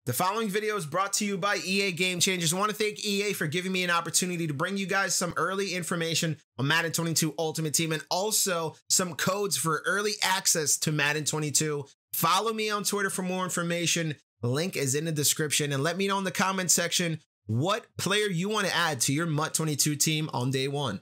The following video is brought to you by EA Game Changers. I want to thank EA for giving me an opportunity to bring you guys some early information on Madden 22 Ultimate Team and also some codes for early access to Madden 22. Follow me on Twitter for more information. The link is in the description, and let me know in the comment section what player you want to add to your MUT 22 team on day one.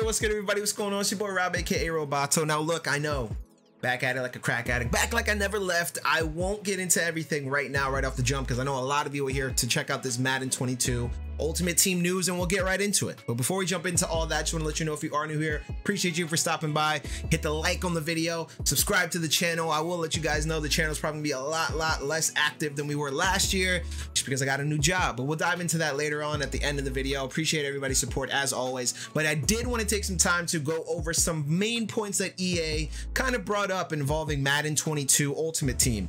What's good, everybody? What's going on? It's your boy Rob, aka Roboto. Now look, I know, back at it like a crack addict, back like I never left. I won't get into everything right now, right off the jump, because I know a lot of you are here to check out this Madden 22 Ultimate Team news, and we'll get right into it. But before we jump into all that, just want to let you know, if you are new here, appreciate you for stopping by. Hit the like on the video, subscribe to the channel. I will let you guys know the channel is probably gonna be a lot less active than we were last year, just because I got a new job. But we'll dive into that later on at the end of the video. Appreciate everybody's support as always. But I did want to take some time to go over some main points that EA kind of brought up involving Madden 22 Ultimate Team.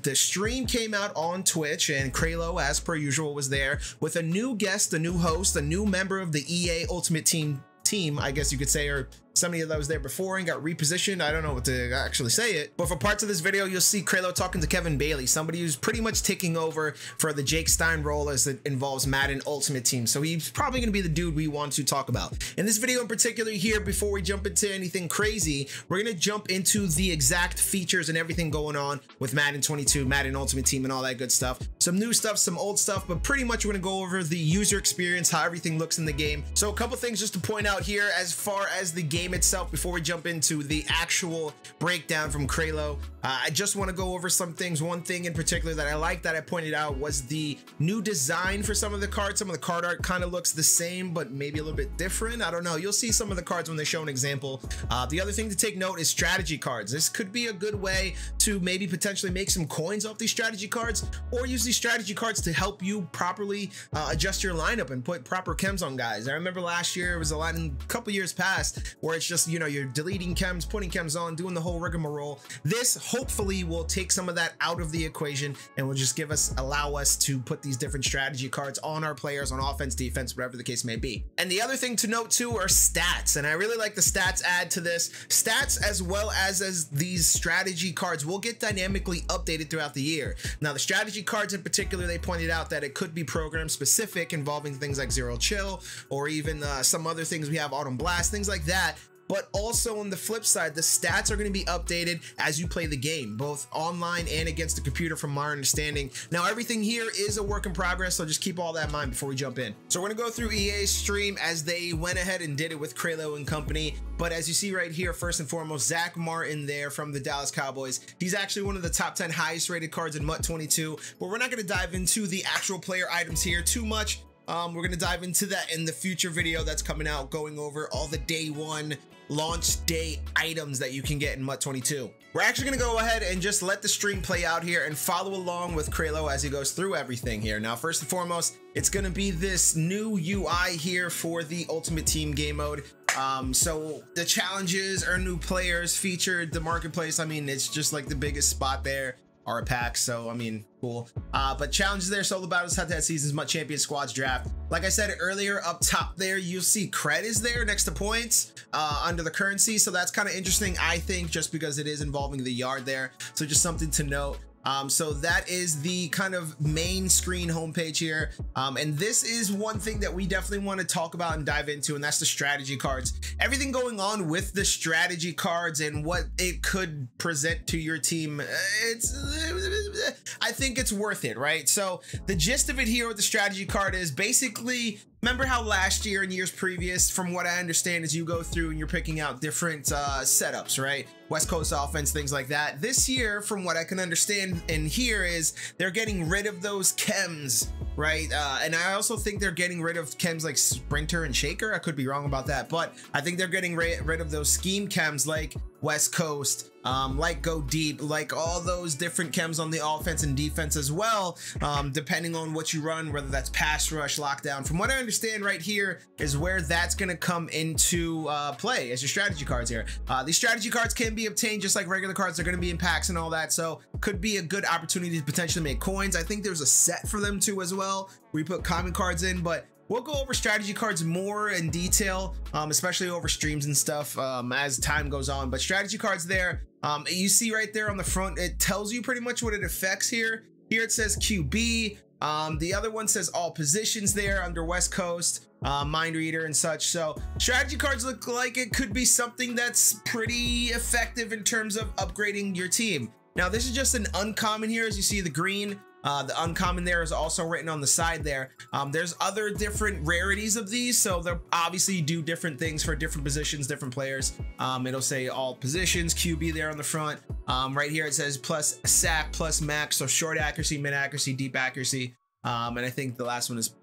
The stream came out on Twitch, and Kralo, as per usual, was there with a new guest, a new host, a new member of the EA Ultimate Team, I guess you could say, or somebody that was there before and got repositioned. I don't know what to actually say it, but for parts of this video, you'll see Kralo talking to Kevin Bailey, somebody who's pretty much taking over for the Jake Stein role as it involves Madden Ultimate Team. So he's probably going to be the dude we want to talk about. In this video in particular here, before we jump into anything crazy, we're going to jump into the exact features and everything going on with Madden 22, Madden Ultimate Team, and all that good stuff. Some new stuff, some old stuff, but pretty much we're going to go over the user experience, how everything looks in the game. So a couple things just to point out here as far as the game itself before we jump into the actual breakdown from Kralo. I just want to go over some things. One thing in particular that I like that I pointed out was the new design for some of the cards. Some of the card art kind of looks the same, but maybe a little bit different. I don't know. You'll see some of the cards when they show an example. The other thing to take note is strategy cards. This could be a good way to maybe potentially make some coins off these strategy cards, or use these strategy cards to help you properly adjust your lineup and put proper chems on guys. I remember last year, it was a lot in a couple years past, where it's just, you know, you're deleting chems, putting chems on, doing the whole rigmarole. This hopefully will take some of that out of the equation and will just allow us to put these different strategy cards on our players on offense, defense, whatever the case may be. And the other thing to note too are stats, and I really like the stats add to this. Stats as well as these strategy cards will get dynamically updated throughout the year. Now the strategy cards in particular, they pointed out that it could be program specific, involving things like Zero Chill, or even some other things we have, Autumn Blast, things like that. But also on the flip side, the stats are going to be updated as you play the game, both online and against the computer, from my understanding. Now, everything here is a work in progress, so just keep all that in mind before we jump in. So we're going to go through EA's stream as they went ahead and did it with Kralo and company. But as you see right here, first and foremost, Zach Martin there from the Dallas Cowboys. He's actually one of the top 10 highest rated cards in MUT 22, but we're not going to dive into the actual player items here too much. We're going to dive into that in the future video that's coming out, going over all the day one launch day items that you can get in MUT 22. We're actually going to go ahead and just let the stream play out here and follow along with Kralo as he goes through everything here. Now, first and foremost, it's going to be this new UI here for the Ultimate Team game mode. So the challenges, earn new players, featured, the marketplace, I mean, it's just like the biggest spot there. Are packs, so I mean, cool. But challenges there, solo battles, head-to-head seasons, MUT champion squads, draft. Like I said earlier, up top there, you'll see cred is there next to points under the currency, so that's kind of interesting, I think, just because it is involving the yard there. So just something to note. So that is the kind of main screen homepage here. And this is one thing that we definitely want to talk about and dive into, and that's the strategy cards. Everything going on with the strategy cards and what it could present to your team, I think it's worth it, right? So the gist of it here with the strategy card is basically, remember how last year and years previous, from what I understand, is you go through and you're picking out different setups, right? West Coast offense, things like that. This year, from what I can understand and hear, is they're getting rid of those chems, right? And I also think they're getting rid of chems like Sprinter and Shaker. I could be wrong about that, but I think they're getting rid of those scheme chems like West Coast, like Go Deep, like all those different chems on the offense and defense as well, depending on what you run, whether that's pass rush, lockdown. From what I understand, understand right here is where that's going to come into play as your strategy cards here. These strategy cards can be obtained just like regular cards. They're going to be in packs and all that, so could be a good opportunity to potentially make coins. I think there's a set for them too as well. We put common cards in, but we'll go over strategy cards more in detail, especially over streams and stuff as time goes on. But strategy cards there, you see right there on the front, it tells you pretty much what it affects here. Here it says QB. The other one says all positions there under West Coast, Mind Reader and such. So strategy cards look like it could be something that's pretty effective in terms of upgrading your team. Now, this is just an uncommon here, as you see the green. The uncommon there is also written on the side there. There's other different rarities of these, so they'll obviously do different things for different positions, different players. It'll say all positions, QB there on the front. Right here it says plus sack, plus max, so short accuracy, mid accuracy, deep accuracy. And I think the last one is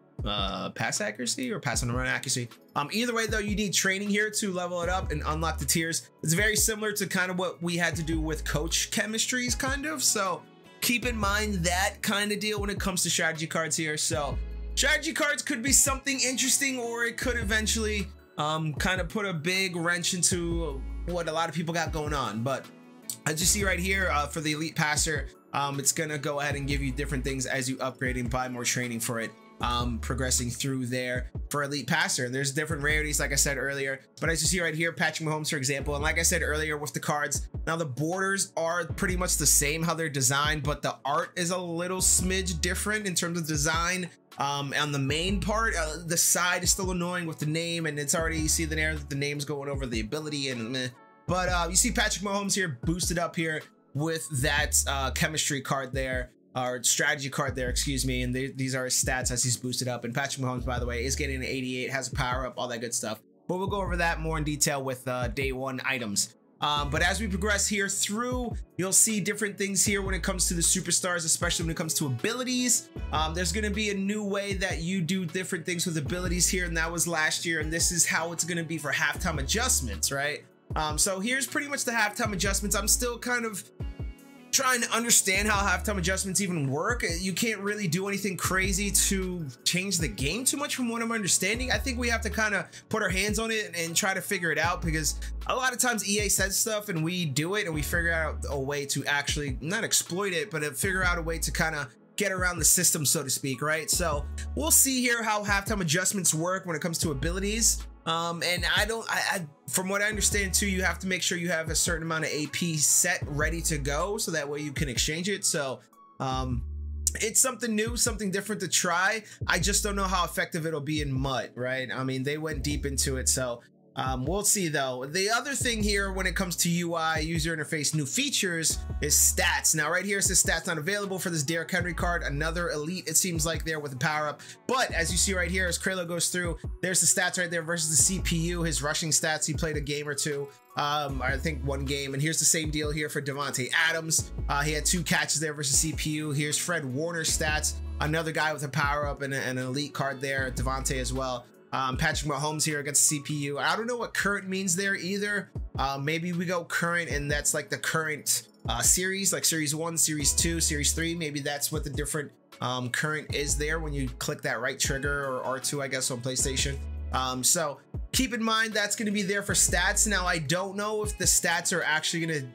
pass accuracy or pass on the run accuracy. Either way though, you need training here to level it up and unlock the tiers. It's very similar to kind of what we had to do with coach chemistries kind of, so keep in mind that kind of deal when it comes to strategy cards here. So strategy cards could be something interesting, or it could eventually kind of put a big wrench into what a lot of people got going on. But as you see right here, for the elite passer, it's gonna go ahead and give you different things as you upgrade and buy more training for it, progressing through there for elite passer. There's different rarities, like I said earlier, but as you see right here, Patrick Mahomes, for example, and like I said earlier with the cards, now the borders are pretty much the same how they're designed, but the art is a little smidge different in terms of design. On the main part, the side is still annoying with the name, and it's already, you see the narrative that the name's going over the ability and meh. But you see Patrick Mahomes here boosted up here with that chemistry card there, or strategy card there, excuse me, and these are his stats as he's boosted up. And Patrick Mahomes, by the way, is getting an 88, has a power up, all that good stuff. But we'll go over that more in detail with day one items. But as we progress here through, you'll see different things here when it comes to the superstars, especially when it comes to abilities. There's going to be a new way that you do different things with abilities here, and that was last year, and this is how it's going to be for halftime adjustments, right? So here's pretty much the halftime adjustments. I'm still kind of trying to understand how halftime adjustments even work. You can't really do anything crazy to change the game too much from what I'm understanding. I think we have to kind of put our hands on it and try to figure it out, because a lot of times EA says stuff and we do it and we figure out a way to actually not exploit it, but figure out a way to kind of get around the system, so to speak, right? So we'll see here how halftime adjustments work when it comes to abilities. And from what I understand too, you have to make sure you have a certain amount of AP set ready to go, so that way you can exchange it. So it's something new, something different to try. I just don't know how effective it'll be in MUT, right? I mean, they went deep into it, so we'll see though. The other thing here when it comes to UI, user interface, new features, is stats. Now right here it says stats not available for this Derrick Henry card, another elite it seems like there with a power up. But as you see right here, as Kralo goes through, there's the stats right there versus the CPU, his rushing stats. He played a game or two, I think one game, and here's the same deal here for Devontae Adams. He had 2 catches there versus CPU. Here's Fred Warner's stats, another guy with a power up and an elite card there, Devontae as well. Patrick Mahomes here against CPU. I don't know what current means there either. Maybe we go current and that's like the current series, like series 1, series 2, series 3. Maybe that's what the different current is there when you click that right trigger, or R2 I guess on PlayStation. So keep in mind that's going to be there for stats. Now I don't know if the stats are actually going to,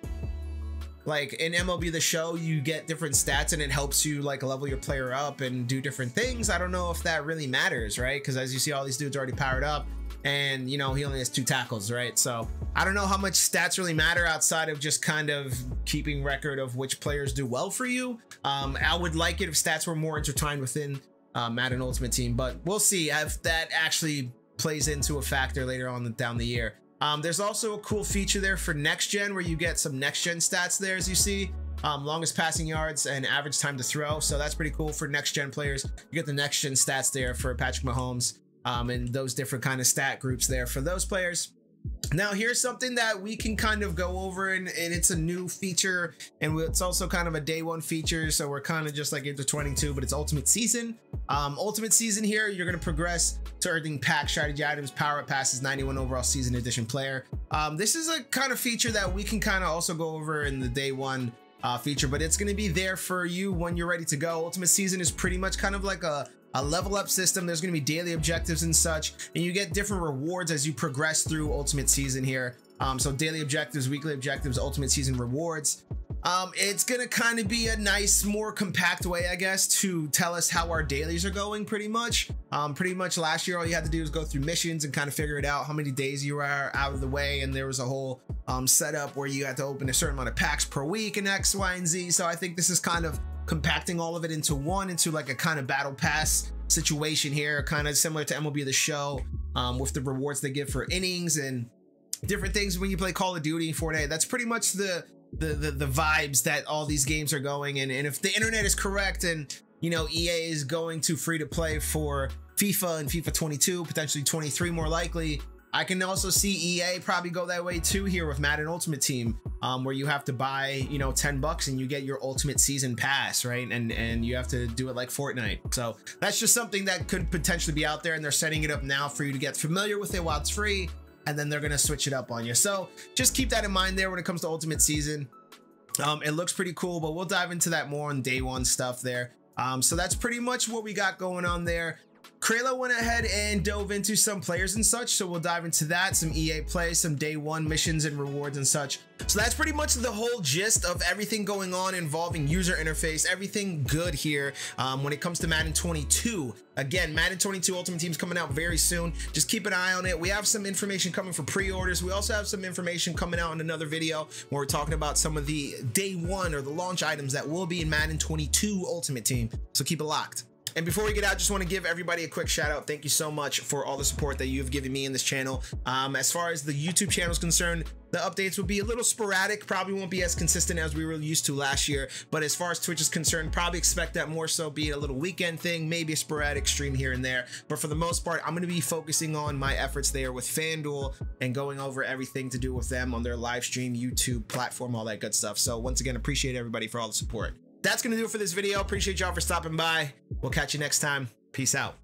like in MLB The Show, you get different stats and it helps you like level your player up and do different things. I don't know if that really matters, right? Because as you see, all these dudes already powered up, and you know, he only has 2 tackles, right? So I don't know how much stats really matter outside of just kind of keeping record of which players do well for you. I would like it if stats were more intertwined within Madden Ultimate Team, but we'll see if that actually plays into a factor later on down the year. There's also a cool feature there for next gen where you get some next gen stats there, as you see, longest passing yards and average time to throw. So that's pretty cool for next gen players. You get the next gen stats there for Patrick Mahomes, and those different kind of stat groups there for those players. Now here's something that we can kind of go over, and it's a new feature, and it's also kind of a day one feature, so we're kind of just like intertwining two, but it's Ultimate Season. Ultimate Season here, you're going to progress to earning pack strategy items, power up passes, 91 overall season edition player. This is a kind of feature that we can kind of also go over in the day one feature, but it's going to be there for you when you're ready to go. Ultimate Season is pretty much kind of like a a level up system. There's going to be daily objectives and such, and you get different rewards as you progress through Ultimate Season here. So daily objectives, weekly objectives, Ultimate Season rewards. It's gonna kind of be a nice, more compact way, I guess, to tell us how our dailies are going. Pretty much last year all you had to do was go through missions and kind of figure it out how many days you are out of the way, and there was a whole setup where you had to open a certain amount of packs per week and X, Y, and Z. So I think this is kind of compacting all of it into like a kind of battle pass situation here, kind of similar to MLB The Show, with the rewards they give for innings and different things when you play Call of Duty, Fortnite. That's pretty much the vibes that all these games are going in. And if the internet is correct, and you know, EA is going to free to play for FIFA and FIFA 22, potentially 23 more likely, I can also see EA probably go that way too here with Madden Ultimate Team, where you have to buy, you know, $10 and you get your Ultimate Season Pass, right? And you have to do it like Fortnite. So that's just something that could potentially be out there, and they're setting it up now for you to get familiar with it while it's free, and then they're gonna switch it up on you. So just keep that in mind there when it comes to Ultimate Season. It looks pretty cool, but we'll dive into that more on day one stuff there. So that's pretty much what we got going on there. Krayla went ahead and dove into some players and such, so we'll dive into that, some EA play, some day one missions and rewards and such. So that's pretty much the whole gist of everything going on involving user interface, everything good here when it comes to Madden 22. Again, Madden 22 Ultimate Team's coming out very soon. Just keep an eye on it. We have some information coming for pre-orders. We also have some information coming out in another video where we're talking about some of the day one or the launch items that will be in Madden 22 Ultimate Team. So keep it locked. And before we get out, just want to give everybody a quick shout out. Thank you so much for all the support that you've given me in this channel. As far as the YouTube channel is concerned, the updates will be a little sporadic, probably won't be as consistent as we were used to last year. But as far as Twitch is concerned, probably expect that more so be a little weekend thing, maybe a sporadic stream here and there. But for the most part, I'm going to be focusing on my efforts there with FanDuel and going over everything to do with them on their live stream, YouTube platform, all that good stuff. So once again, appreciate everybody for all the support. That's going to do it for this video. Appreciate y'all for stopping by. We'll catch you next time. Peace out.